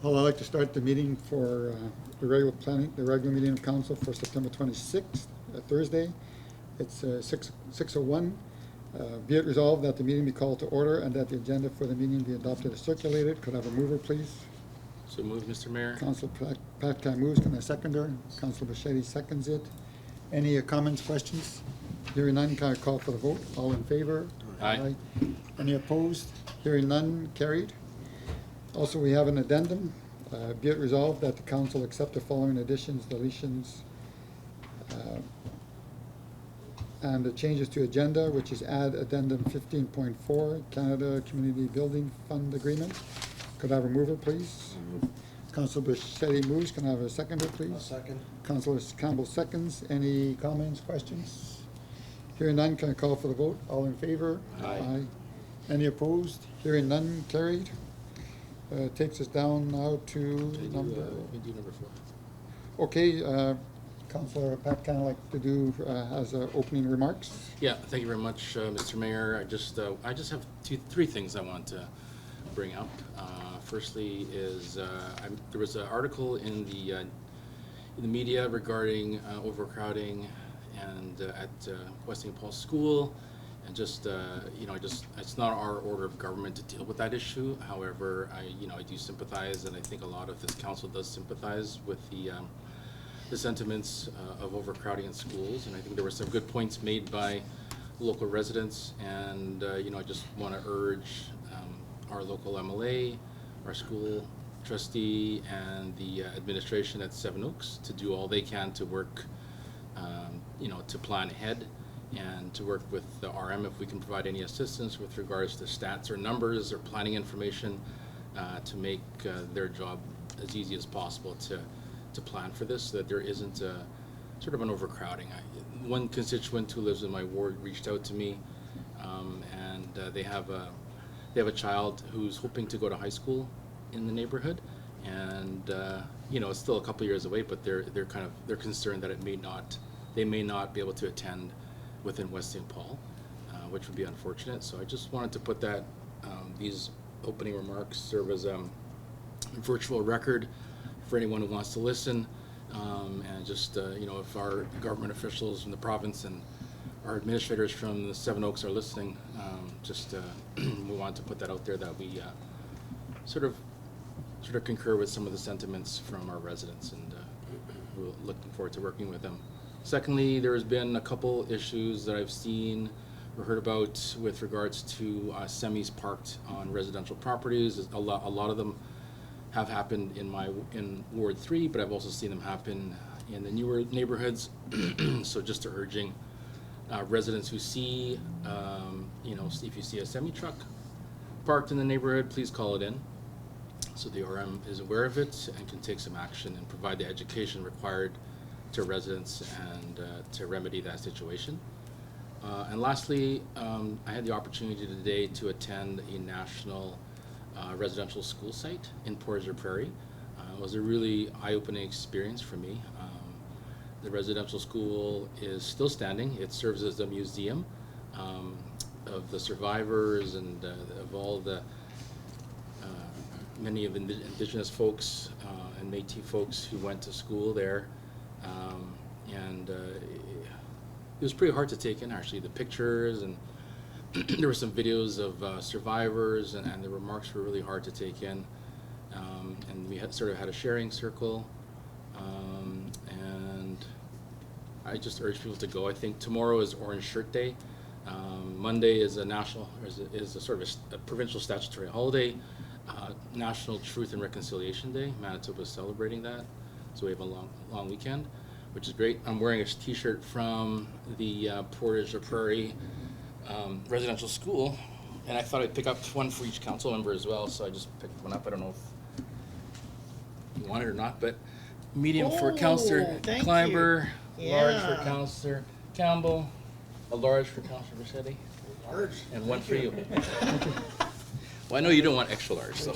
Well, I'd like to start the meeting for the regular meeting of council for September 26th, Thursday. It's 6:01. Be it resolved that the meeting be called to order and that the agenda for the meeting be adopted as circulated. Could I have a mover, please? So moved, Mr. Mayor. Councilor Patkar moves. Can I second her? Councilor Bichetti seconds it. Any comments, questions? Hearing none, can I call for the vote? All in favor? Aye. Any opposed? Hearing none, carried. Also, we have an addendum. Be it resolved that the council accept the following additions, deletions, and the changes to agenda, which is add addendum 15.4, Canada Community Building Fund Agreement. Could I have a mover, please? Councilor Bichetti moves. Can I have a seconder, please? I'll second. Councilor Campbell seconds. Any comments, questions? Hearing none, can I call for the vote? All in favor? Aye. Any opposed? Hearing none, carried. Takes us down now to number. We do number 4. Okay, Councilor Pat kind of like to do as opening remarks. Yeah, thank you very much, Mr. Mayor. I just have three things I want to bring up. Firstly is there was an article in the media regarding overcrowding and at West St. Paul School, and just it's not our order of government to deal with that issue. However, I do sympathize, and I think a lot of this council does sympathize with the sentiments of overcrowding in schools, and I think there were some good points made by local residents, and I just want to urge our local MLA, our school trustee, and the administration at Seven Oaks to do all they can to work, to plan ahead and to work with the RM if we can provide any assistance with regards to stats or numbers or planning information to make their job as easy as possible to plan for this, so that there isn't a sort of an overcrowding. One constituent who lives in my ward reached out to me, and they have a child who's hoping to go to high school in the neighborhood, and it's still a couple years away, but they're concerned that they may not be able to attend within West St. Paul, which would be unfortunate. So I just wanted to put that these opening remarks serve as a virtual record for anyone who wants to listen, and just if our government officials in the province and our administrators from the Seven Oaks are listening, we want to put that out there, that we sort of concur with some of the sentiments from our residents, and we're looking forward to working with them. Secondly, there's been a couple issues that I've seen or heard about with regards to semis parked on residential properties. A lot of them have happened in Ward 3, but I've also seen them happen in the newer neighborhoods. So just urging residents who see, if you see a semi-truck parked in the neighborhood, please call it in, so the RM is aware of it and can take some action and provide the education required to residents and to remedy that situation. And lastly, I had the opportunity today to attend a national residential school site in Port Prairie. It was a really eye-opening experience for me. The residential school is still standing. It serves as a museum of the survivors and of all the many of the Indigenous folks and Métis folks who went to school there. And it was pretty hard to take in, actually, the pictures, and there were some videos of survivors, and the remarks were really hard to take in. And we had a sharing circle, and I just urge people to go. I think tomorrow is Orange Shirt Day. Monday is a sort of a provincial statutory holiday. National Truth and Reconciliation Day. Manitoba is celebrating that, so we have a long weekend, which is great. I'm wearing a t-shirt from the Portage Prairie residential school, and I thought I'd pick up one for each council member as well, so I just picked one up. I don't know if you want it or not, but medium for Councillor Clymer, large for Councillor Campbell, a large for Councillor Bichetti, Large. and one for you. Well, I know you don't want extra large, so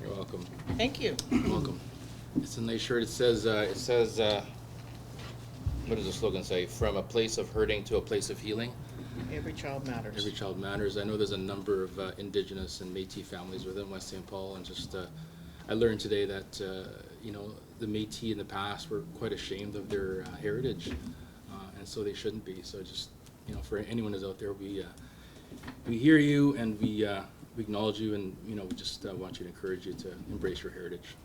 you're welcome. Thank you. You're welcome. It's a nice shirt. It says, what does the slogan say? From a place of hurting to a place of healing. Every child matters. Every child matters. I know there's a number of Indigenous and Métis families within West St. Paul, and just I learned today that you know, the Métis in the past were quite ashamed of their heritage, and so they shouldn't be. So just, you know, for anyone who's out there, we hear you, and we acknowledge you, and you know, we just want you to encourage you to embrace your heritage.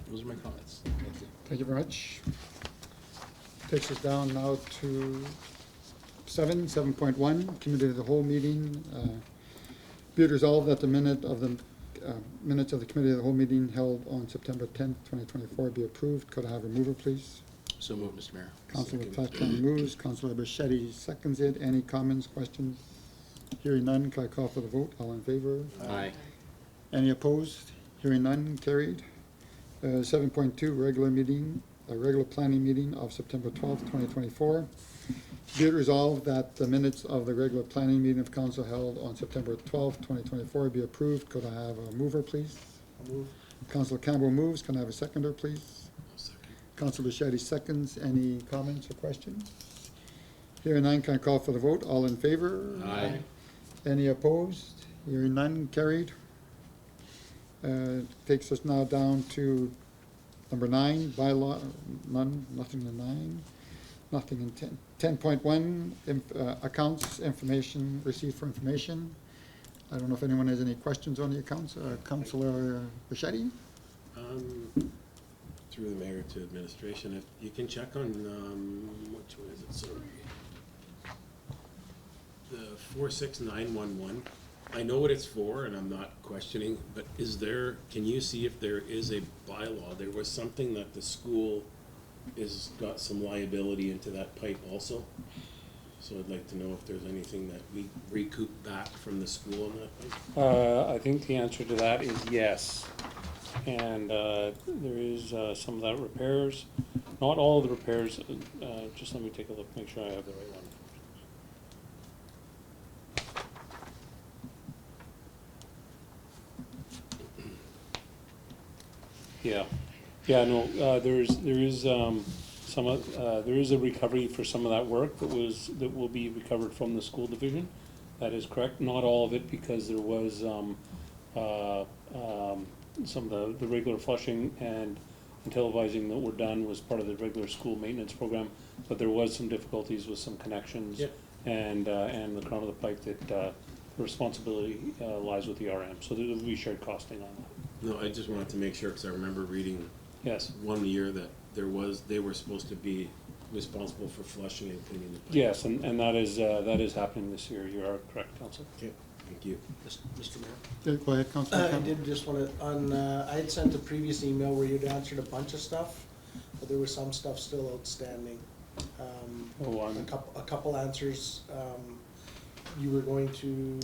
Those are my comments. Thank you very much. Takes us down now to 7.1, committee of the whole meeting. Be it resolved that the minutes of the committee of the whole meeting held on September 10th, 2024 be approved. Could I have a mover, please? So moved, Mr. Mayor. Councilor Platcon moves, Councilor Bichetti seconds it. Any comments, questions? Hearing none, can I call for the vote? All in favor? Aye. Any opposed? Hearing none, carried. 7.2, regular planning meeting of September 12th, 2024. Be it resolved that the minutes of the regular planning meeting of council held on September 12th, 2024 be approved. Could I have a mover, please? I'll move. Councilor Campbell moves. Can I have a seconder, please? Councilor Bichetti seconds. Any comments or questions? Hearing none, can I call for the vote? All in favor? Aye. Any opposed? Hearing none, carried. Takes us now down to number 9, bylaw, nothing in 9, nothing in 10. 10.1, accounts, information, received for information. I don't know if anyone has any questions on the accounts. Councilor Bichetti? Through the mayor to administration, if you can check on, which one is it, sorry? The 46911. I know what it's for, and I'm not questioning, but can you see if there is a bylaw? There was something that the school is got some liability into that pipe also. So I'd like to know if there's anything that we recoup back from the school on that pipe. I think the answer to that is yes. And there is some of that repairs, not all of the repairs, just let me take a look, make sure I have the right one. No, there is a recovery for some of that work that will be recovered from the school division. That is correct, not all of it, because there was some of the regular flushing and televising that were done was part of the regular school maintenance program, but there was some difficulties with some connections. Yep. And the crown of the pipe that the responsibility lies with the RM, so there will be shared costing on that. No, I just wanted to make sure, because I remember reading Yes. one year that they were supposed to be responsible for flushing and cleaning the pipe. Yes, and that is happening this year. You are correct, Council. Okay, thank you. Mr. Mayor? Go ahead, Councilor I Campbell. did just want to, I had sent a previous email where you'd answered a bunch of stuff, but there was some stuff still outstanding. A couple answers, you were going to,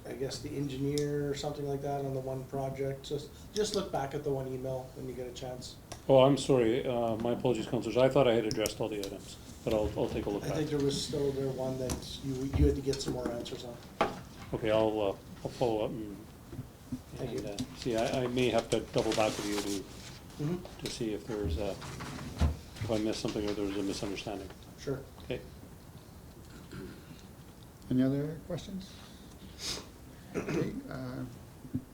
I guess, the engineer or something like that on the one project. Just look back at the one email when you get a chance. Oh, I'm sorry. My apologies, councillors. I thought I had addressed all the items, but I'll take a look I back. think there was still one that you had to get some more answers on. Okay, I'll follow up Thank you. and see. I may have to double back with you Mm-hmm. to see if there's if I missed something or there was a misunderstanding. Sure. Okay. Any other questions? Okay,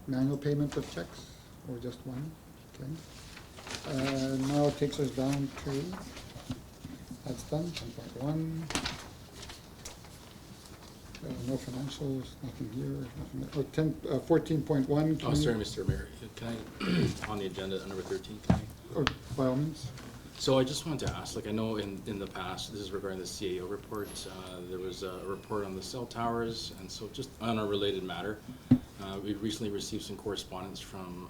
manual payment of checks, or just one? Okay. Now it takes us down to, that's done, 10.1. No financials, nothing here, nothing there. 14.1. Oh, sorry, Mr. Mayor. Can I, on the agenda, number 13, can I? Oh, by all means. So I just wanted to ask, like, I know in the past, this is regarding the CAO report, there was a report on the cell towers, and so just on a related matter, we recently received some correspondence from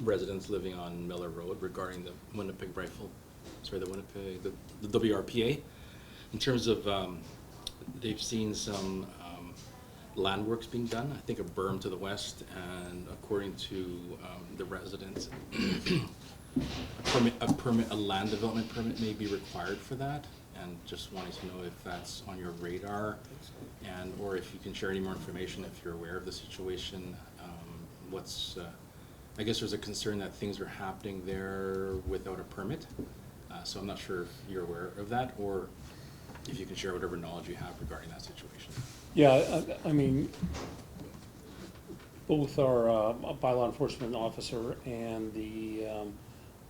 residents living on Miller Road regarding the Winnipeg the WRPA, in terms of, they've seen some land works being done, I think a berm to the west, and according to the residents, a land development permit may be required for that, and just wanted to know if that's on your radar, and or if you can share any more information if you're aware of the situation. I guess there's a concern that things are happening there without a permit, so I'm not sure if you're aware of that, or if you can share whatever knowledge you have regarding that situation. Yeah, I mean, both our bylaw enforcement officer and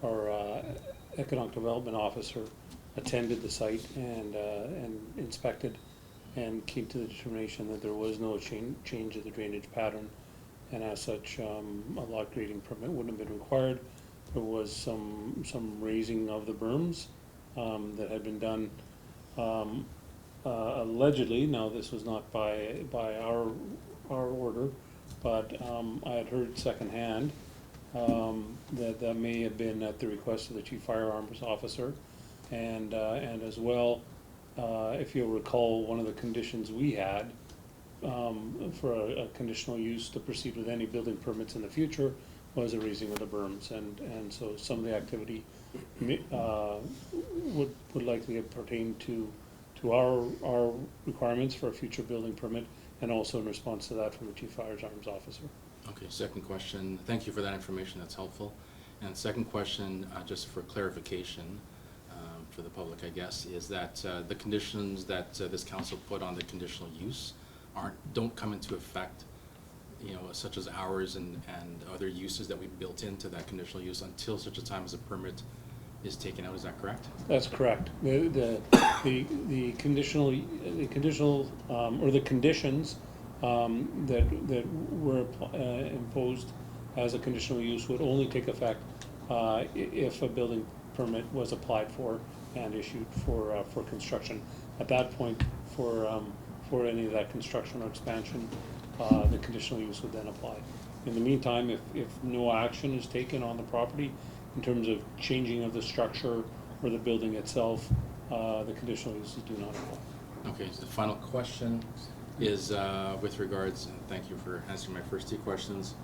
our economic development officer attended the site and inspected and came to the determination that there was no change of the drainage pattern. And as such, a lot grading permit wouldn't have been required. There was some raising of the berms that had been done allegedly. Now, this was not by our order, but I had heard secondhand that may have been at the request of the chief firearms officer, and as well, if you'll recall, one of the conditions we had for a conditional use to proceed with any building permits in the future was a raising of the berms, and so some of the activity would likely have pertained to our requirements for a future building permit, and also in response to that from the chief firearms officer. Okay, second question, thank you for that information, that's helpful. And second question, just for clarification, for the public, I guess, is that the conditions that this council put on the conditional use don't come into effect, you know, such as hours and other uses that we built into that conditional use until such a time as a permit is taken out, is that correct? That's correct. The conditional, or the conditions that were imposed as a conditional use would only take effect if a building permit was applied for and issued for construction. At that point, for any of that construction or expansion, the conditional use would then apply. In the meantime, if no action is taken on the property in terms of changing of the structure or the building itself, the conditional uses do not apply. Okay, so the final question is with regards, and thank you for answering my first two questions.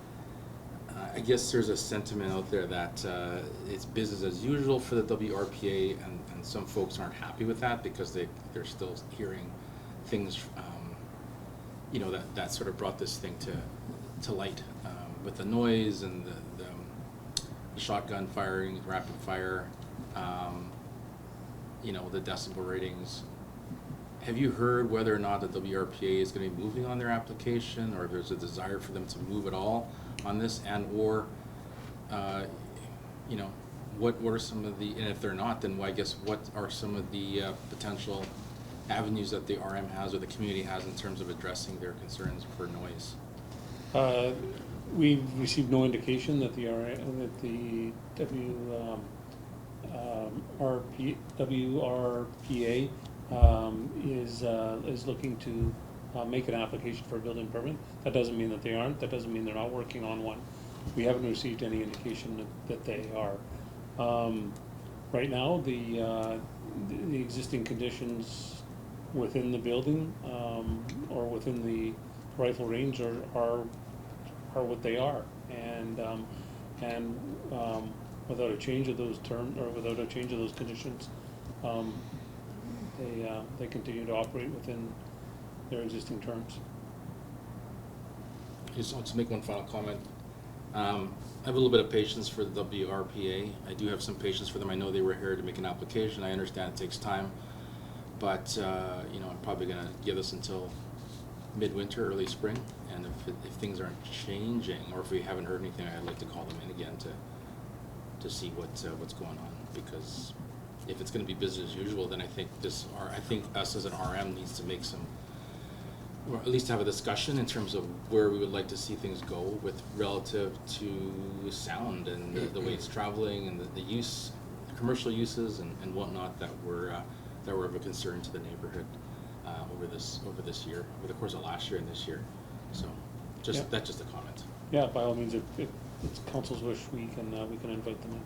I guess there's a sentiment out there that it's business as usual for the WRPA, and some folks aren't happy with that because they're still hearing things, you know, that sort of brought this thing to light with the noise and the shotgun firing, rapid fire, you know, the decibel ratings. Have you heard whether or not the WRPA is going to be moving on their application, or if there's a desire for them to move at all on this, and or, you know, what are some of the, and if they're not, then I guess what are some of the potential avenues that the RM has or the community has in terms of addressing their concerns for noise? We've received no indication that the WRPA is looking to make an application for a building permit. That doesn't mean that they aren't. That doesn't mean they're not working on one. We haven't received any indication that they are. Right now, the existing conditions within the building or within the rifle range are what they are, and without a change of those terms or without a change of those conditions, they continue to operate within their existing terms. I just want to make one final comment. I have a little bit of patience for the WRPA. I do have some patience for them. I know they were here to make an application. I understand it takes time, but you know, I'm probably going to give this until midwinter, early spring, and if things aren't changing, or if we haven't heard anything, I'd like to call them in again to see what's going on. Because if it's going to be business as usual, then I think us as an RM needs to make some, or at least have a discussion in terms of where we would like to see things go with relative to sound and the way it's traveling and the use, commercial uses and whatnot that were of a concern to the neighborhood over this year, over the course of last year and this year. So, that's just a comment. Yeah, by all means, if it's council's wish, we can invite them in.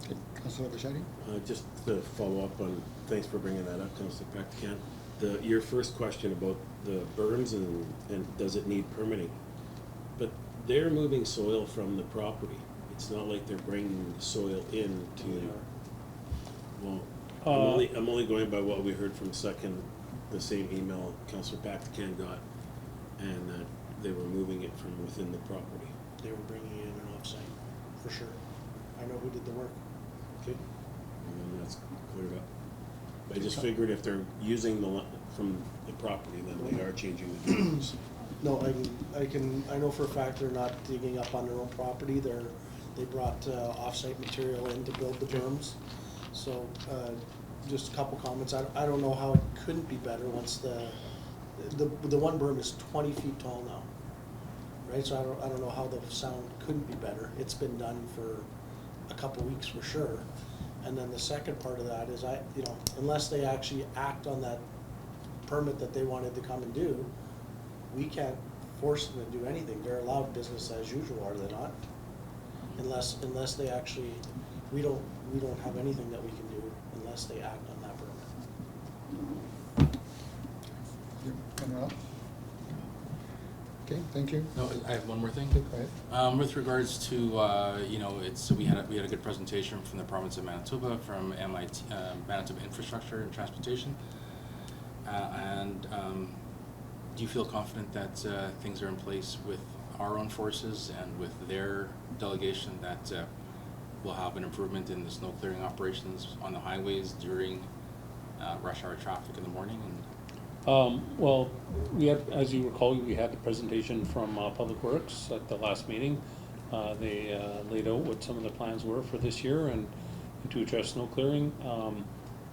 Okay, Councilor Bichotti? Just to follow up on, thanks for bringing that up, Councilor Practican. Your first question about the berms and does it need permitting? But they're moving soil from the property. It's not like they're bringing the soil in to, well, I'm only going by what we heard from the same email Councilor Practican got, and that they were moving it from within the property. They were bringing in an offsite, for sure. I know who did the work. Okay, and then that's cleared up. I just figured if they're using from the property, then they are changing the drawings. No, I know for a fact they're not digging up on their own property, they brought, off-site material in to build the berms. So, just a couple comments, I don't know how it couldn't be better once the one berm is 20 feet tall now. Right, so I don't know how the sound couldn't be better, it's been done for a couple weeks for sure. And then the second part of that is unless they actually act on that permit that they wanted to come and do, we can't force them to do anything. They're allowed business as usual, are they not? Unless they actually, we don't have anything that we can do unless they act on that permit. Anyone else? Okay, thank you. No, I have one more thing. Okay, go ahead. With regards to, we had a good presentation from the province of Manitoba, from MIT, Manitoba Infrastructure and Transportation. Do you feel confident that things are in place with our own forces and with their delegation that we'll have an improvement in the snow clearing operations on the highways during rush hour traffic in the morning? Well, we had, as you recall, we had the presentation from Public Works at the last meeting. They laid out what some of the plans were for this year and to address snow clearing.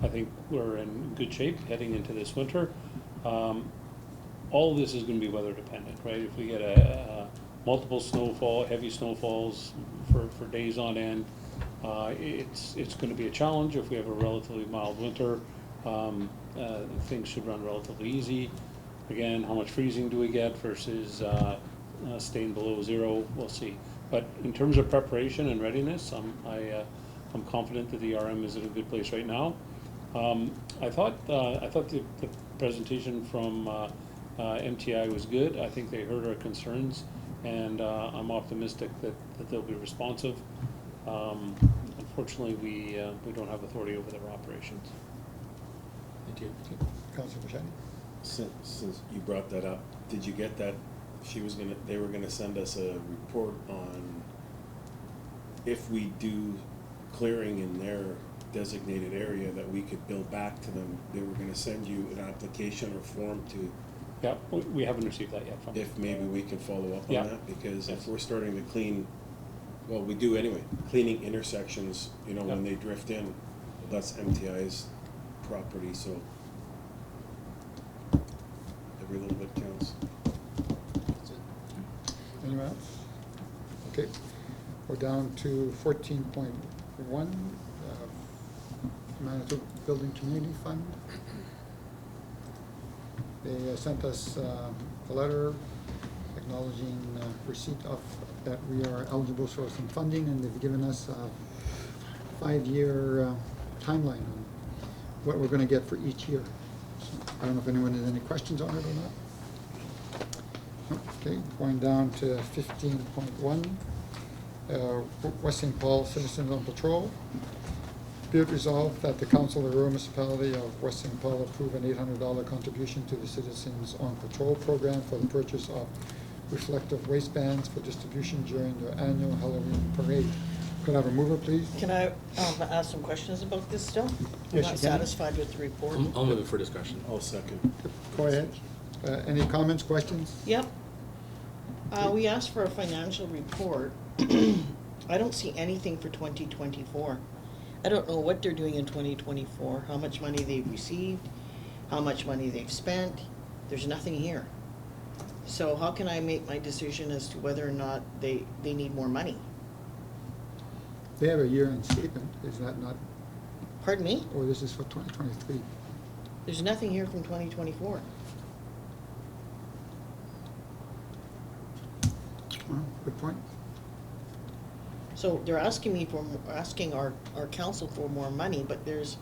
I think we're in good shape heading into this winter. All of this is going to be weather dependent, right? If we get a multiple snowfall, heavy snowfalls for days on end, it's going to be a challenge. If we have a relatively mild winter, things should run relatively easy. Again, how much freezing do we get versus staying below zero? We'll see. But in terms of preparation and readiness, I'm confident that the RM is in a good place right now. I thought the presentation from MTI was good. I think they heard our concerns, and I'm optimistic that they'll be responsive. Unfortunately, we don't have authority over their operations. Thank you. Councilor Bashani? Since you brought that up, did you get that they were gonna send us a report on if we do clearing in their designated area that we could bill back to them? They were gonna send you an application or form to, Yeah, we haven't received that yet from them. if maybe we can follow up on Yeah. that, because if Yes. we're starting to clean, well, we do anyway, cleaning intersections, when Yeah. they drift in, that's MTI's property, so every little bit counts. Anyone else? Okay, we're down to 14.1, Manitoba Building Community Fund. They sent us a letter acknowledging receipt of that we are eligible for some funding, and they've given us a 5-year timeline on what we're gonna get for each year. So I don't know if anyone has any questions on it or not. Okay, going down to 15.1, West St. Paul Citizens on Patrol. Be it resolved that the Council of the Rural Municipality of West St. Paul approve an $800 contribution to the Citizens on Patrol program for the purchase of reflective waistbands for distribution during their annual Halloween parade. Could I have a mover, please? Can I ask some questions about this still? I'm Yes, you not can. satisfied with the report. I'll move it for discussion. I'll second. Go ahead. Any comments, questions? Yep. We asked for a financial report. I don't see anything for 2024. I don't know what they're doing in 2024, how much money they've received, how much money they've spent. There's nothing here. So how can I make my decision as to whether or not they need more money? They have a year-end statement, is that not, Pardon me? or this is for 2023? There's nothing here from 2024. Good point. So they're asking our council for more money, but there's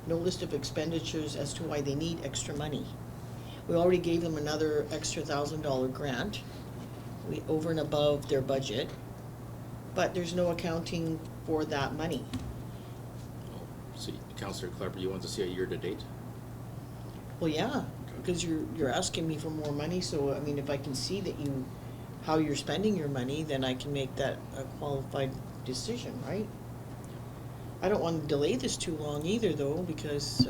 no list of expenditures as to why they need extra money. We already gave them another extra $1,000 grant, over and above their budget, but there's no accounting for that money. See, Councillor Klepper, you want to see a year-to-date? Well, yeah, because you're asking me for more money, so I mean, if I can see that how you're spending your money, then I can make that a qualified decision, right? I don't want to delay this too long either, though, because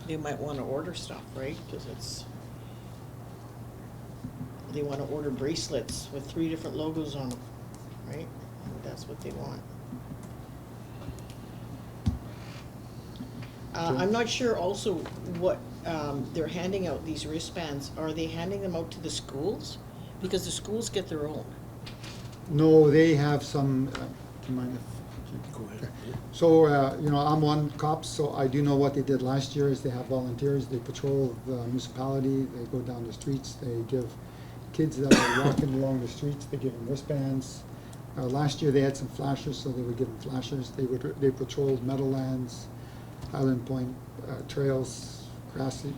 they might wanna order stuff, right? Cause they wanna order bracelets with 3 different logos on them, right? I think that's what they want. I'm not sure also what, they're handing out these wristbands, are they handing them out to the schools? Because the schools get their own. No, they have some, do you mind if? Go ahead. So, you know, I'm one cop, so I do know what they did last year is they have volunteers, they patrol the municipality, they go down the streets, they give kids that are walking along the streets, they give them wristbands. Last year they had some flashers, so they would give them flashers. They patrolled Meadowlands, Highland Point, trails, Grassmere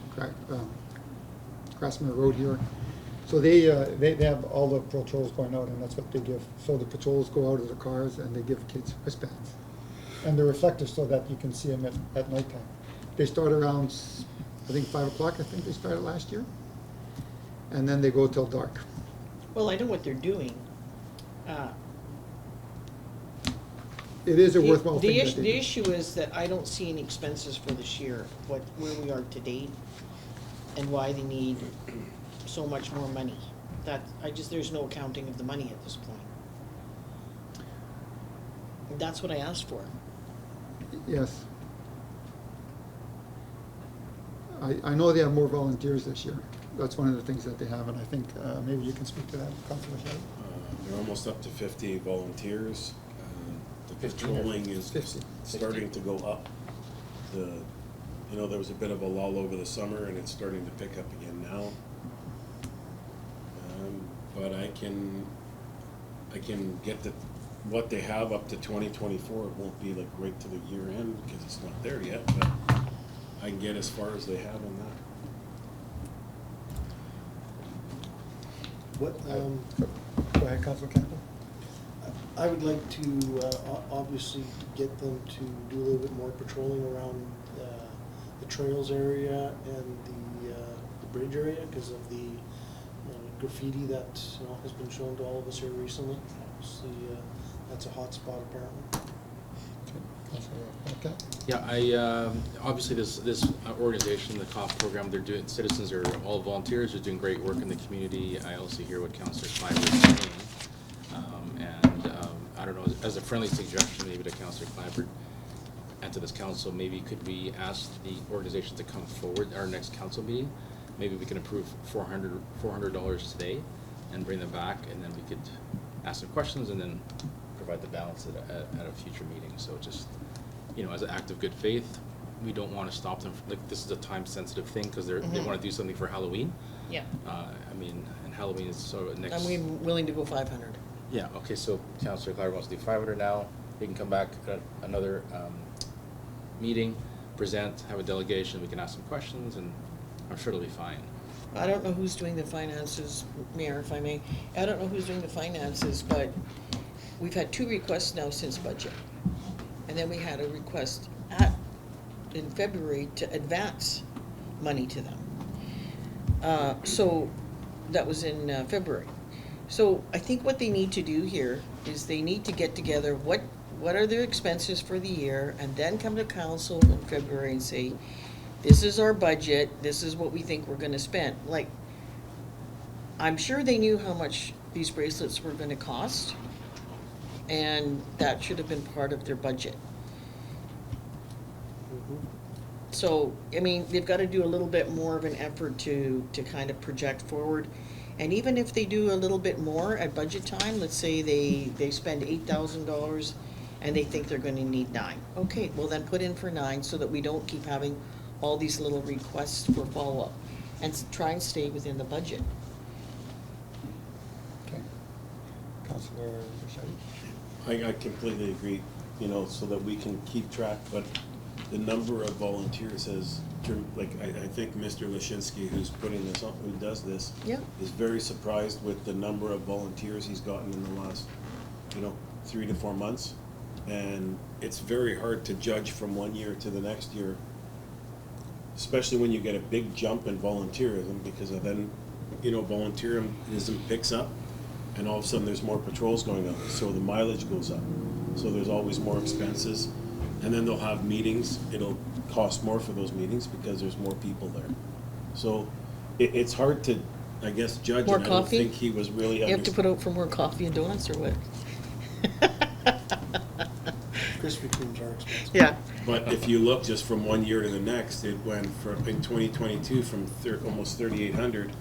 Road here. So they have all the patrols going out, and that's what they give. So the patrols go out of the cars and they give kids wristbands. And they're reflectors so that you can see them at nighttime. They start around, I think 5 o'clock, I think they started last year. And then they go till dark. Well, I know what they're doing. It is a worthwhile thing that they The do. issue is that I don't see any expenses for this year, where we are to date, and why they need so much more money. There's no accounting of the money at this point. That's what I asked for. Yes. I know they have more volunteers this year. That's one of the things that they have, and I think maybe you can speak to that, Councilor Shelley. They're almost up to 50 volunteers. The 15 or patrolling is 50. starting to go up. You know, there was a bit of a lull over the summer, and it's starting to pick up again now. But I can get what they have up to 2024. It won't be like right to the year end because it's not there yet, but I can get as far as they have on that. What, Go ahead, Councilor Campbell. I would like to, obviously get them to do a little bit more patrolling around, the trails area and the bridge area because of the graffiti that, you know, has been shown to all of us here recently. Obviously, that's a hot spot apparently. Okay. Yeah, obviously this organization, the COF program, they're doing, citizens are all volunteers, they're doing great work in the community. I also hear what Councillor Clive was saying. I don't know, as a friendly suggestion maybe to Councillor Clifford and to this council, maybe could we ask the organization to come forward at our next council meeting? Maybe we can approve $400 today and bring them back, and then we could ask some questions and then provide the balance at a future meeting. So just, you know, as an act of good faith, we don't want to stop them. Like, this is a time-sensitive thing because they want to do something for Halloween. Yeah. I mean, and Halloween is sort of next. I'm willing to go 500. Yeah, okay, so Councillor Clark wants to do 500 now. He can come back at another meeting, present, have a delegation, we can ask some questions, and I'm sure it'll be fine. I don't know who's doing the finances, Mayor, if I may. I don't know who's doing the finances, but we've had 2 requests now since budget. And then we had a request in February to advance money to them. So that was in February. So I think what they need to do here is they need to get together what are their expenses for the year, and then come to council in February and say, this is our budget, this is what we think we're gonna spend. Like, I'm sure they knew how much these bracelets were gonna cost, and that should have been part of their budget. So, I mean, they've gotta do a little bit more of an effort to kind of project forward. And even if they do a little bit more at budget time, let's say they spend $8,000 and they think they're gonna need 9. Okay, well then put in for 9 so that we don't keep having all these little requests for follow-up, and try and stay within the budget. Okay. Councilor Shelley. I completely agree, you know, so that we can keep track, but the number of volunteers has, like, I think Mr. Lashinsky, who's putting this on, who does this, Yeah. is very surprised with the number of volunteers he's gotten in the last, 3 to 4 months. And it's very hard to judge from one year to the next year, especially when you get a big jump in volunteerism, because then, volunteerism picks up, and all of a sudden there's more patrols going on, so the mileage goes up. So there's always more expenses. and then they'll have meetings, it'll cost more for those meetings because there's more people there. So it's hard to, I guess, judge, More and I don't coffee? think he was really. You have to put out for more coffee and donuts, or what? Krispy Kremes are expensive. Yeah, But if you look just from one year to the next, it went from, in 2022, from almost 3,800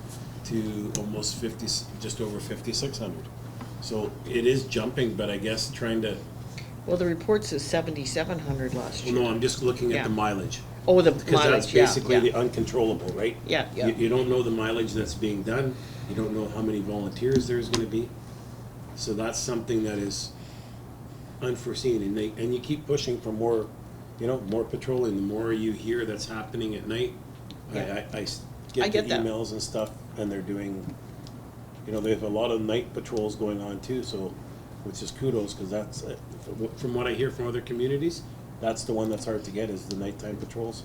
to almost 50, just over 5,600. So it is jumping, but I guess trying to, well, the report says 7,700 last well, year. no, I'm just looking at the Yeah. mileage. Oh, the Because that's mileage, yeah, basically the yeah, uncontrollable, right? yeah, yeah. You don't know the mileage that's being done, you don't know how many volunteers there's gonna be. So that's something that is unforeseen, and you keep pushing for more, more patrolling, the more you hear that's happening at night. Yeah. I I get get the that. emails and stuff, and they're doing, they have a lot of night patrols going on too, so, which is kudos, cause that's, from what I hear from other communities, that's the one that's hard to get, is the nighttime patrols.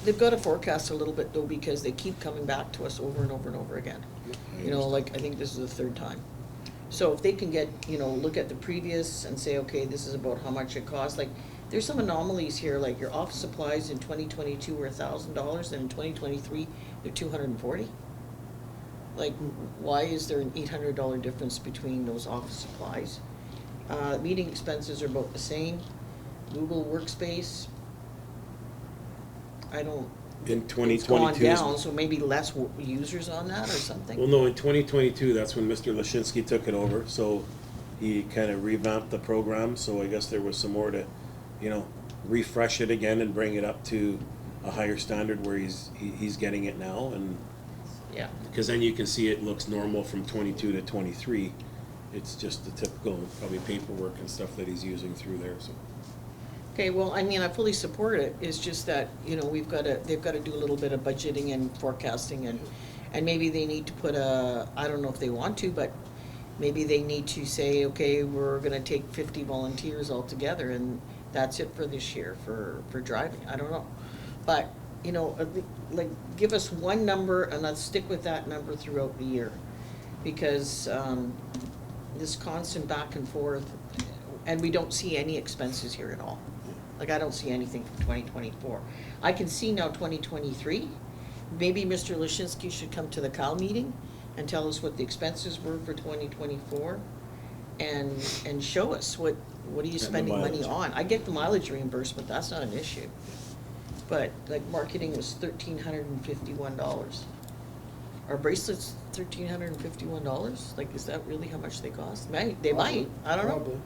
They've got to forecast a little bit though, because they keep coming back to us over and over and over again. You know, like, I think this is the third time. So if they can get, look at the previous and say, okay, this is about how much it costs, like, there's some anomalies here, like your office supplies in 2022 were $1,000, and in 2023, they're 240. Like, why is there an $800 difference between those office supplies? Meeting expenses are about the same. Google Workspace, I don't, In it's 2022. gone down, so maybe less users on that or something? Well, no, in 2022, that's when Mr. Lashinsky took it over, so he kind of revamped the program, so I guess there was some more to, refresh it again and bring it up to a higher standard where he's getting it now, and, Yeah, because then you can see it looks normal from 22 to 23. It's just the typical, probably paperwork and stuff that he's using through there, so. okay, well, I mean, I fully support it, it's just that, they've gotta do a little bit of budgeting and forecasting, and maybe they need to put I don't know if they want to, but maybe they need to say, okay, we're gonna take 50 volunteers altogether, and that's it for this year for driving, I don't know. But, like, give us one number, and let's stick with that number throughout the year, because, this constant back and forth, and we don't see any expenses here at all. Like, I don't see anything from 2024. I can see now 2023. Maybe Mr. Lashinsky should come to the CAL meeting and tell us what the expenses were for 2024, and show us what are you the spending money mileage. on. I get the mileage reimbursement, that's not an issue. But, like, marketing was $1,351. Are bracelets $1,351? Like, is that really how much they cost? They might, I don't know. Probably.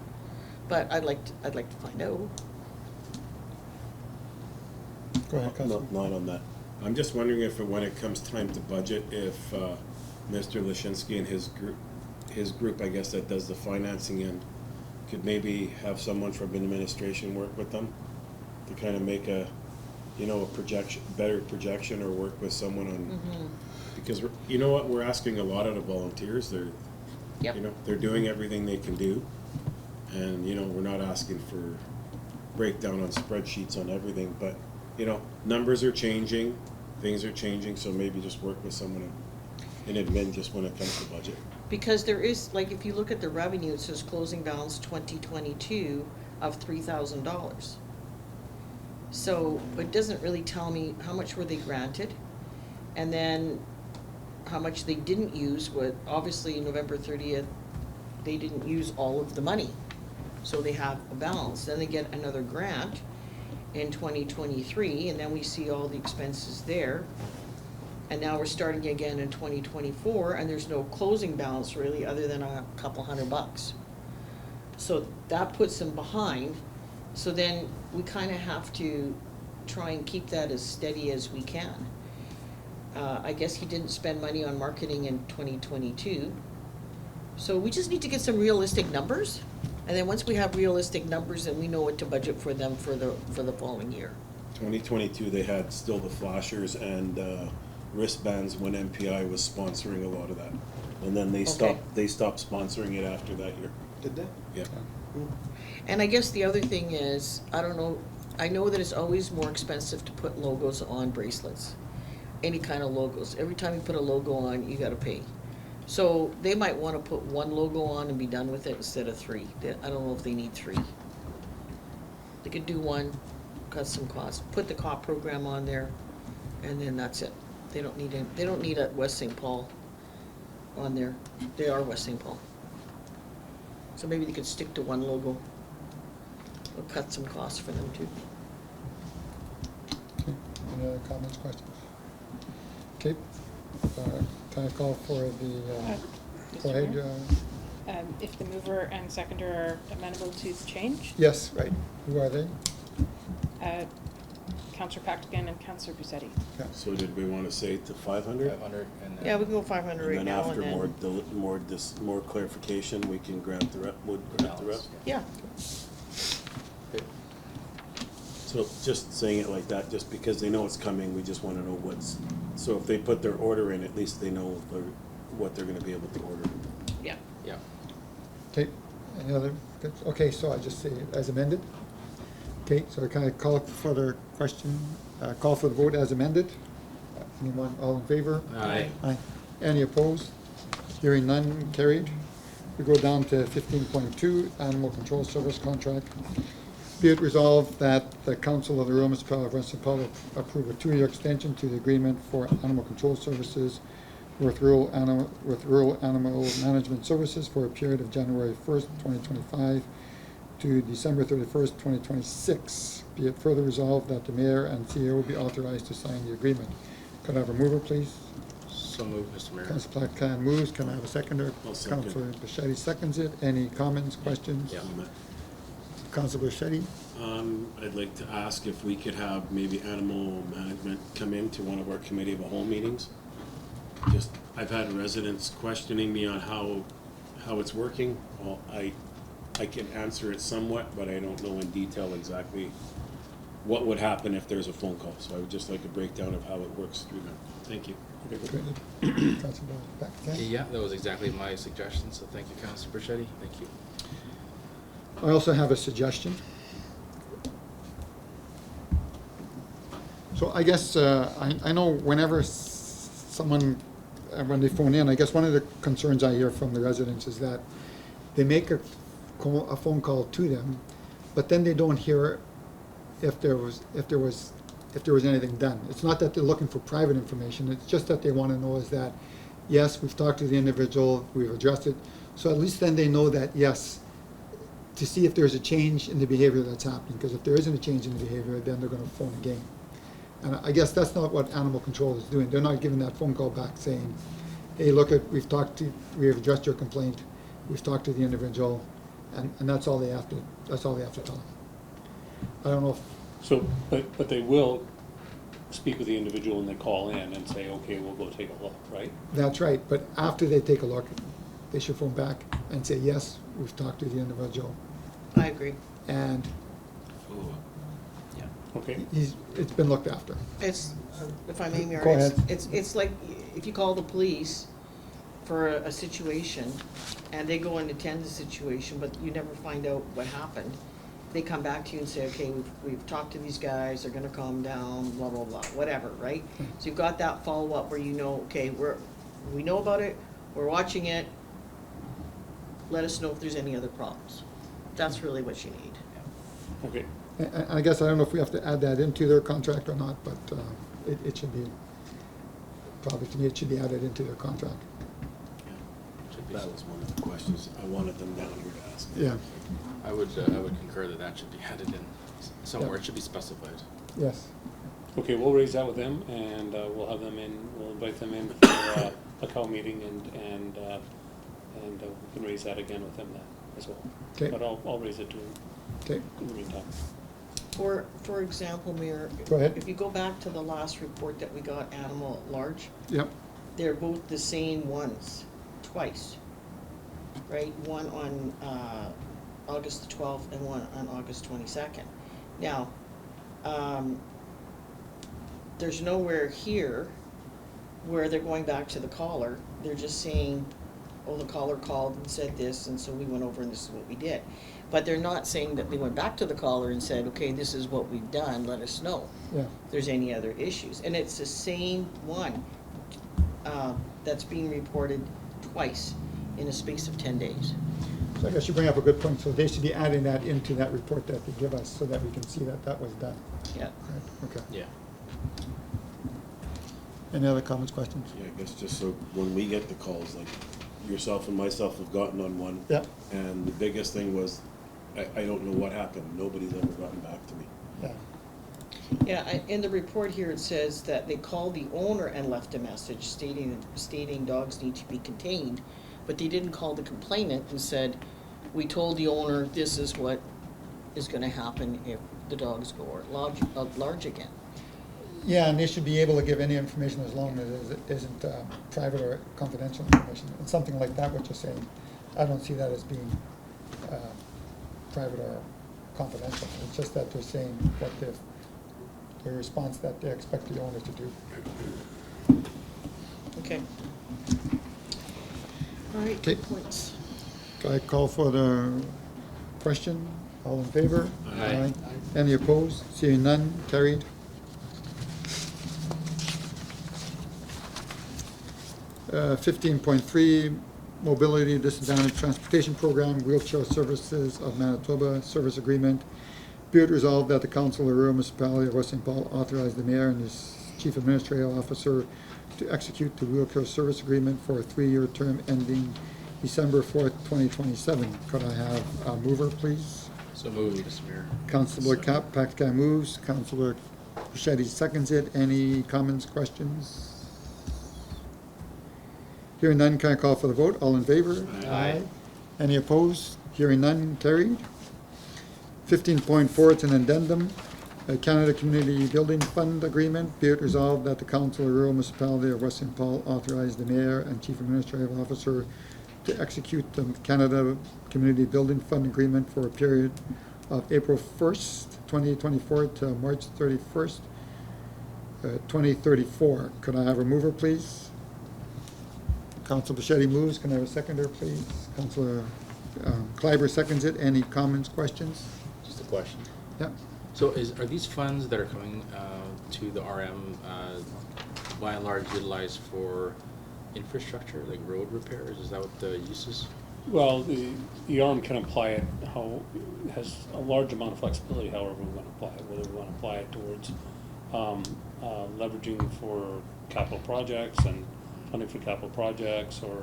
But I'd like to find out. Go ahead, No, Councilman. not on that. I'm just wondering if, when it comes time to budget, if Mr. Lashinsky and his group, I guess, that does the financing end, could maybe have someone from administration work with them to kind of make a better projection, or work with someone on, because we're asking a lot out of volunteers. They're, Yep. they're doing everything they can do, and, we're not asking for breakdown on spreadsheets on everything, but, numbers are changing, things are changing, so maybe just work with someone in admin just when it comes to budget. Because there is, like, if you look at the revenue, it says closing balance 2022 of $3,000. So it doesn't really tell me how much were they granted, and then how much they didn't use. Obviously November 30th, they didn't use all of the money, so they have a balance. Then they get another grant in 2023, and then we see all the expenses there. And now we're starting again in 2024, and there's no closing balance really, other than a couple $100. So that puts them behind. So then we kind of have to try and keep that as steady as we can. I guess he didn't spend money on marketing in 2022. So we just need to get some realistic numbers. And then once we have realistic numbers, then we know what to budget for them for the following year. 2022, they had still the flashers and wristbands when MPI was sponsoring a lot of that. And then they stopped sponsoring it after that year. Did they? Yeah. And I guess the other thing is, I don't know, I know that it's always more expensive to put logos on bracelets. Any kind of logos. Every time you put a logo on, you gotta pay. So they might wanna put one logo on and be done with it instead of 3. I don't know if they need 3. They could do one, cut some costs, put the COP program on there, and then that's it. They don't need a West St. Paul on there. They are West St. Paul. So maybe they could stick to one logo. It'll cut some costs for them too. Okay, any other comments, questions? Okay, can I call for the, go ahead, If the mover and seconder are amenable to the change, yes, right, who are they? Councillor Pactigan and Councillor Busetti. So did we want to say to 500? 500 and then. Yeah, we can go 500 right And then now after and then. more clarification, we can grant the rest? Yeah, Okay. So just saying it like that, just because they know it's coming, we just want to know so if they put their order in, at least they know what they're going to be able to order. yeah. Yeah. Okay, any other, okay, so I just say as amended? Okay, so can I call for the question, call for the vote as amended? Anyone, all in favor? Aye. Aye. Any opposed? Hearing none, carried. We go down to 15.2, Animal Control Service Contract. Be it resolved that the Council of the Rural Municipality of West St. Paul approve a 2-year extension to the agreement for animal control services with rural animal management services for a period of January 1st, 2025 to December 31st, 2026. Be it further resolved that the mayor and CEO be authorized to sign the agreement. Could I have a mover, please? So moved, Mr. Mayor. Councilor Platcan moves. Can I have a seconder? I'll second. Councilor Bichetti seconds it. Any comments, questions? Yeah. Councilor Bichetti? I'd like to ask if we could have maybe animal management come into one of our committee of the whole meetings. Just, I've had residents questioning me on how it's working. Well, I can answer it somewhat, but I don't know in detail exactly what would happen if there's a phone call. So I would just like a breakdown of how it works through them. Thank you. Councilor Platcan? Yeah, that was exactly my suggestion, so thank you, Councilor Bichetti. Thank you. I also have a suggestion. So I guess, I know whenever someone, when they phone in, I guess one of the concerns I hear from the residents is that they make a phone call to them, but then they don't hear if there was anything done. It's not that they're looking for private information, it's just that they want to know is that, yes, we've talked to the individual, we've addressed it, so at least then they know that, yes, to see if there's a change in the behavior that's happening, because if there isn't a change in the behavior, then they're gonna phone again. And I guess that's not what animal control is doing. They're not giving that phone call back saying, hey, look, we have addressed your complaint, we've talked to the individual, and that's all they have to tell them. I don't know if, So, but they will speak with the individual and they call in and say, okay, we'll go take a look, right? that's right, but after they take a look, they should phone back and say, yes, we've talked to the individual, I agree. and Okay, it's been looked after. It's, if I may, Mayor, Go ahead. it's like if you call the police for a situation and they go and attend the situation, but you never find out what happened. They come back to you and say, okay, we've talked to these guys, they're gonna calm down, blah, blah, blah, whatever, right? So you've got that follow-up where you know, okay, we know about it, we're watching it, let us know if there's any other problems. That's really what you need. okay. I guess I don't know if we have to add that into their contract or not, but it should be, probably to me, it should be added into their contract. Should be. That was one of the questions I wanted them down here to ask. Yeah, I would concur that should be added in somewhere. It should be specified. yes. Okay, we'll raise that with them and we'll have them in, we'll invite them in for a call meeting and we can raise that again with them then as well. Okay. But I'll raise it to them Okay, in the meantime. For example, Mayor. Go ahead. If you go back to the last report that we got, Animal at Large, yep, they're both the same ones, twice, right? One on August the 12th and one on August 22nd. Now, there's nowhere here where they're going back to the caller. They're just saying, oh, the caller called and said this, and so we went over and this is what we did. But they're not saying that they went back to the caller and said, okay, this is what we've done, let us know yeah. if there's any other issues. And it's the same one that's being reported twice in a space of 10 days. So I guess you bring up a good point, so they should be adding that into that report that they give us, so that we can see that that was done. Yeah. Right, okay. Yeah. Any other comments, questions? Yeah, I guess just so when we get the calls, like yourself and myself have gotten on one. Yeah. And the biggest thing was, I don't know what happened. Nobody's ever gotten back to me. Yeah. Yeah, in the report here, it says that they called the owner and left a message stating dogs need to be contained, but they didn't call the complainant and said, we told the owner this is what is gonna happen if the dogs go large again. Yeah, and they should be able to give any information as long as it isn't private or confidential information. And something like that, what you're saying, I don't see that as being private or confidential. It's just that they're saying what the response that they expect the owner to do. Okay. All right, Okay. good points. I call for the question. All in favor? Aye. Any opposed? Seeing none, carried. Uh, 15.3, Mobility Disadvantaged Transportation Program, Wheelchair Services of Manitoba Service Agreement. Be it resolved that the Council of Rural Municipality of West St. Paul authorize the Mayor and his Chief Administrative Officer to execute the Wheelchair Service Agreement for a 3-year term ending December 4th, 2027. Could I have a mover, please? So moved, Mr. Mayor. Councilor Paxton moves, Councilor Bichetti seconds it. Any comments, questions? Hearing none, can I call for the vote? All in favor? Aye. Any opposed? Hearing none, carried. 15.4, it's an addendum, a Canada Community Building Fund Agreement. Be it resolved that the Council of Rural Municipality of West St. Paul authorize the Mayor and Chief Administrative Officer to execute the Canada Community Building Fund Agreement for a period of April 1st, 2024 to March 31st, 2034. Could I have a mover, please? Councilor Bichetti moves. Can I have a seconder, please? Councilor Kleiber seconds it. Any comments, questions? Just a question. Yeah. So are these funds that are coming to the RM by and large utilized for infrastructure, like road repairs? Is that what the use is? Well, the arm can apply it it has a large amount of flexibility however we want to apply it, whether we want to apply it towards leveraging for capital projects and funding for capital projects, or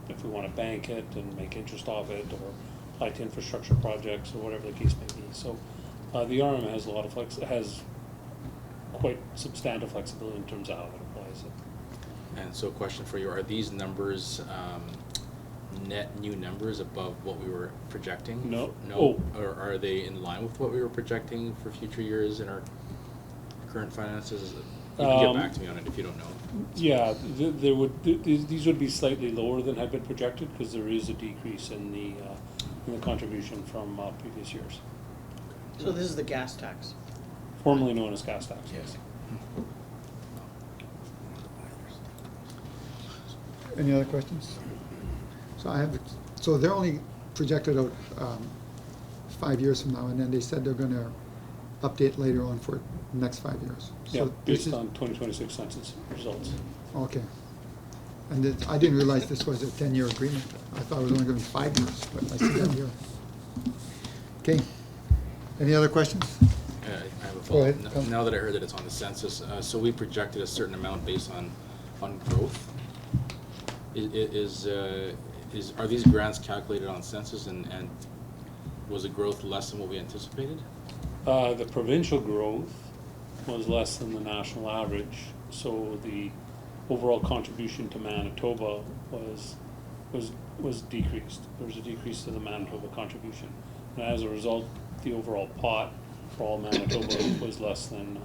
if we want to bank it and make interest off it, or apply to infrastructure projects, or whatever the case may be. So the RM has a lot of has quite substantive flexibility in terms of how it applies it. And so a question for you, are these numbers net new numbers above what we were projecting? No. No? Oh. Or are they in line with what we were projecting for future years in our current finances? You can get back to me on it if you don't know. Yeah, there would these would be slightly lower than had been projected because there is a decrease in the contribution from previous years, So this is the gas tax. formerly known as gas tax. Yes. Any other questions? So they're only projected out 5 years from now, and then they said they're gonna update later on for the next 5 years. Yeah, So this based is- on 2026 census results. Okay. And I didn't realize this was a 10-year agreement. I thought it was only gonna be 5 years, but I see that here. Okay. Any other questions? I have a Go ahead, follow-up. Council. Now that I heard that it's on the census, so we projected a certain amount based on growth. Are these grants calculated on census, and was the growth less than what we anticipated? The provincial growth was less than the national average, so the overall contribution to Manitoba was decreased. There was a decrease to the Manitoba contribution, and as a result, the overall pot for all Manitoba was less than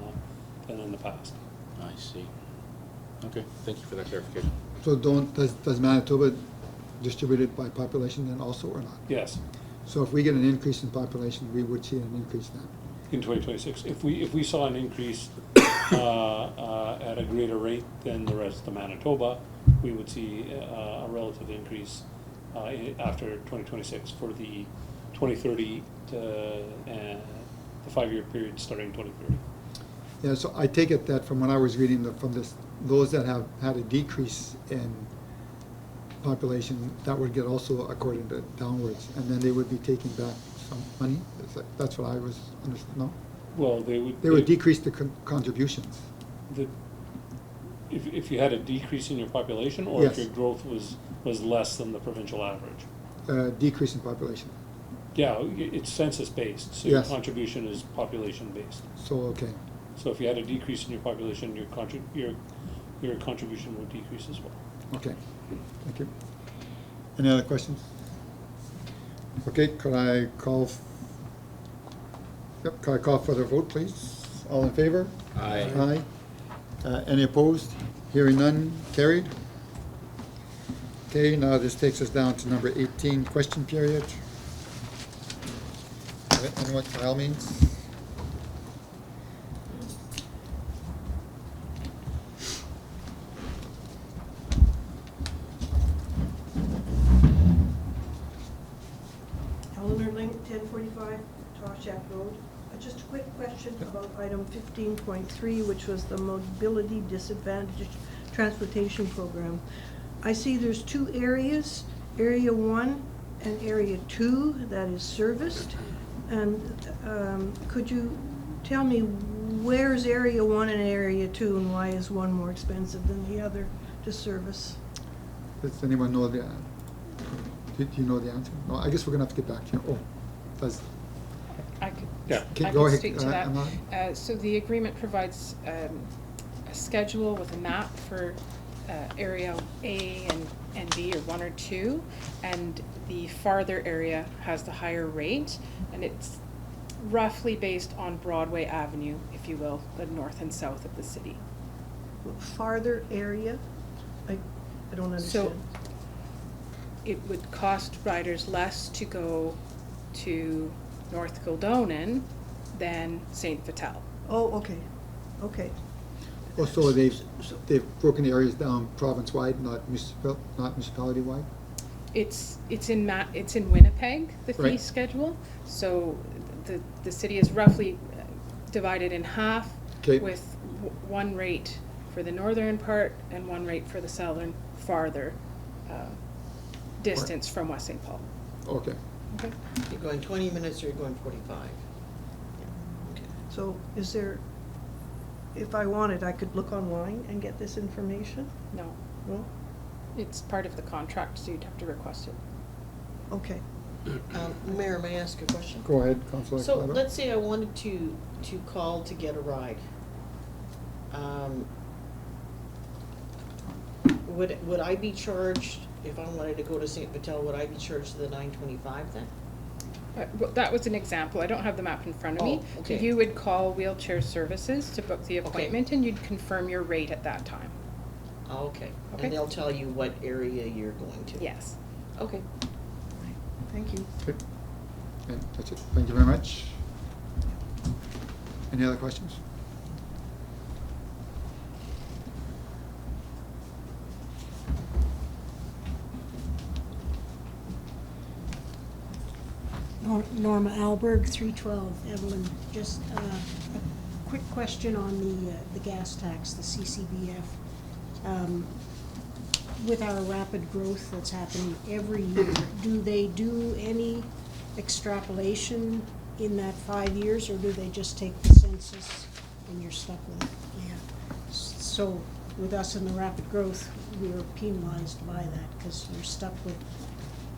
in the past. I see. Okay, thank you for that clarification. So does Manitoba distribute it by population then also or not? Yes, So if we get an increase in population, we would see an increase then? in 2026, if we saw an increase at a greater rate than the rest of Manitoba, we would see a relative increase after 2026 for the 2030 and the 5-year period starting 2030. Yeah, so I take it that from when I was reading from this, those that have had a decrease in population, that would get also according to downwards, and then they would be taking back some money? That's what I was, no? Well, they would. They would decrease the contributions. the- If you had a decrease in your population, or if Yes. your growth was less than the provincial average? Decrease in population. Yeah, it's census-based, so your Yes. contribution is population-based. So, okay. So if you had a decrease in your population, your contribution would decrease as well. Okay, thank you. Any other questions? Okay, could I call for the vote, please? All in favor? Aye. Aye. Any opposed? Hearing none, carried. Okay, now this takes us down to number 18, question period. Anyone, by all means? Eleanor Link, 1045 Tawshack Road. Just a quick question about item 15.3, which was the mobility disadvantaged transportation program. I see there's two areas, Area 1 and Area 2, that is serviced. And could you tell me where's Area 1 and Area 2, and why is one more expensive than the other to service? Does anyone know the, do you know the answer? No, I guess we're gonna have to get back to you. Oh, does, I could, Yeah. Okay, I go could ahead, speak to that. Emma. So the agreement provides a schedule with a map for area A and B, or 1 or 2, and the farther area has the higher rate, and it's roughly based on Broadway Avenue, if you will, the north and south of the city. Farther area? I don't understand. So it would cost riders less to go to North Kildonan than St. Vital. Oh, okay, okay. Oh, so they've broken the areas down province-wide, not municipality-wide? It's in Winnipeg, the fee Right. schedule, so the city is roughly divided in half, Okay. with one rate for the northern part and one rate for the southern farther distance from West St. Paul. Okay. Okay. You're going 20 minutes or you're going 45? Okay. So is there, if I wanted, I could look online and get this information? No, No? it's part of the contract, so you'd have to request it. Okay. Mayor, may I ask a question? Go ahead, Councilor So Cloutier. let's say I wanted to call to get a ride. Would I be charged, if I wanted to go to St. Vital, would I be charged the $9.25 then? Well, that was an example, I don't have the map in front of me. Oh, okay. So you would call Wheelchair Services to book the Okay. appointment, and you'd confirm your rate at that time. Oh, okay. Okay. And they'll tell you what area you're going to? Yes. Okay. Thank you. Okay. And that's it. Thank you very much. Any other questions? Norma Alberg, 312 Evelyn. Just a quick question on the gas tax, the CCBF. With our rapid growth that's happening every year, do they do any extrapolation in that 5 years, or do they just take the census and you're stuck with it? Yeah. So with us in the rapid growth, we were penalized by that because you're stuck with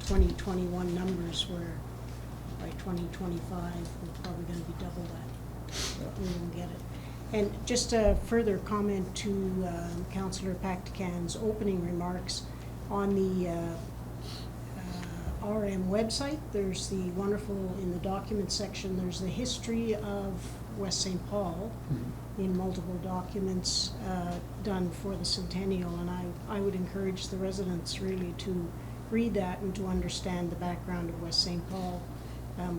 2021 numbers where by 2025, we're probably gonna be double that. We won't get it. And just a further comment to Councillor Pactican's opening remarks, on the RM website, there's the wonderful, in the document section, there's the history of West St. Paul in multiple documents done for the centennial, and I would encourage the residents really to read that and to understand the background of West St. Paul.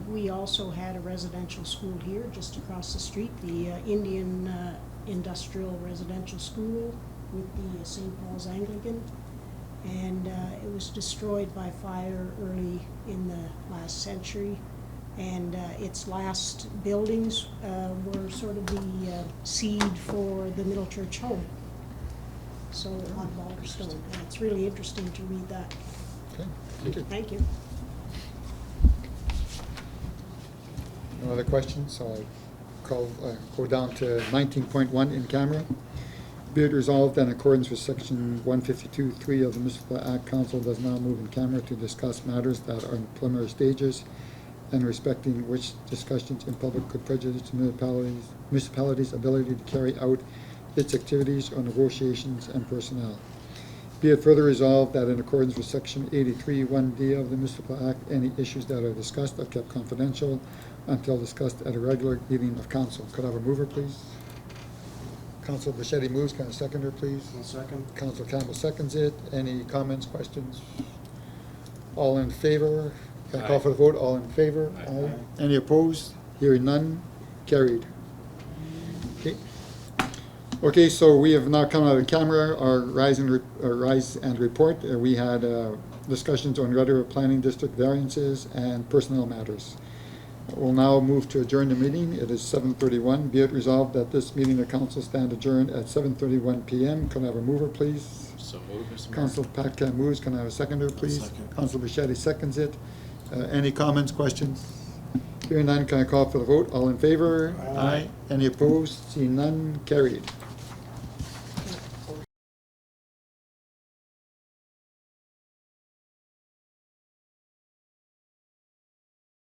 We also had a residential school here just across the street, the Indian Industrial Residential School with the St. Paul's Anglican. And it was destroyed by fire early in the last century. And its last buildings were sort of the seed for the Middle Church Home. so on Balderstone. And it's really interesting to read that. Okay, thank you. Thank you. No other questions, so I'll go down to 19.1 in camera. Be it resolved that in accordance with section 152(3) of the Municipal Act, council does now move in camera to discuss matters that are in preliminary stages and respecting which discussions in public could prejudice the municipality's ability to carry out its activities or negotiations and personnel. Be it further resolved that in accordance with section 83(1)(d) of the Municipal Act, any issues that are discussed are kept confidential until discussed at a regular meeting of council. Could I have a mover, please? Council Bichetti moves. Can I have a seconder, please? One second. Council Campbell seconds it. Any comments, questions? All in favor? Can I call for the vote? All in favor? Aye. Any opposed? Hearing none, carried. Okay. Okay, so we have now come out of camera, our rise and report. We had discussions on Red River Planning District variances and personnel matters. We'll now move to adjourn the meeting. It is 7:31. Be it resolved that this meeting of council stand adjourned at 7:31 PM. Can I have a mover, please? So moved, Mr. Mayor. Council Patcan moves. Can I have a seconder, please? second. Council Bichetti seconds it. Any comments, questions? Hearing none, can I call for the vote? All in favor? Aye. Any opposed? Seeing none, carried.